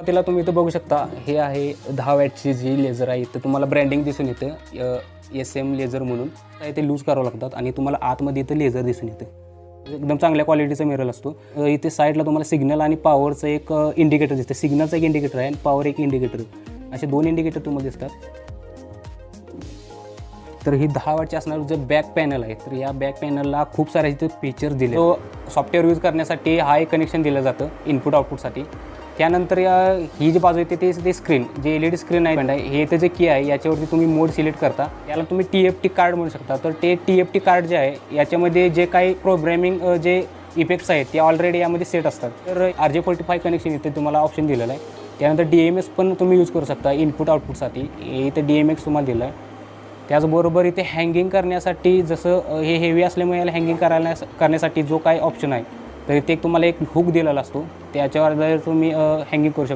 तिला तुम्ही इथं बघू शकता, हे आहे 10 वॅटची जी लेझर आहे. इथं तुम्हाला ब्रँडिंग दिसून येतं SM लेझर म्हणून. ते लूज करावं लागतात आणि तुम्हाला आतमध्ये इथं लेझर दिसून येतं. एकदम चांगल्या क्वालिटीचा मिरर असतो. इथे साईडला तुम्हाला सिग्नल आणि पॉवरचं एक इंडिकेटर दिसतं. सिग्नलचं एक इंडिकेटर आहे आणि पॉवर एक इंडिकेटर, असे 2 इंडिकेटर तुम्हाला दिसतात. तर ही 10 वॅटची असणारं जे बॅक पॅनल आहे, तर या बॅक पॅनलला खूप सारे इथे फीचर्स दिले. तो सॉफ्टवेअर यूज करण्यासाठी हा एक कनेक्शन दिलं जातं इनपुट आउटपुटसाठी. त्यानंतर ही जी बाजू येते ते स्क्रीन, जे LED स्क्रीन आहे, हे इथे जे की आहे याच्यावरती तुम्ही मोड सिलेक्ट करता. याला तुम्ही TFT कार्ड म्हणू शकता. तर ते TFT कार्ड जे आहे याच्यामध्ये जे काही प्रोग्रॅमिंग जे इफेक्ट्स आहेत ते ऑलरेडी यामध्ये सेट असतात. तर RJ45 कनेक्शन इथे तुम्हाला ऑप्शन दिलेलं आहे. त्यानंतर DMX पण तुम्ही यूज करू शकता इनपुट आउटपुटसाठी. इथे DMX तुम्हाला दिलं आहे. त्याचबरोबर इथे हँगिंग करण्यासाठी, जसं हे हेवी असल्यामुळे याला हँगिंग करण्यासाठी जो काही ऑप्शन आहे, तर इथे तुम्हाला एक हुक दिलेला असतो. त्याच्यावर जर तुम्ही हँगिंग करू शकता.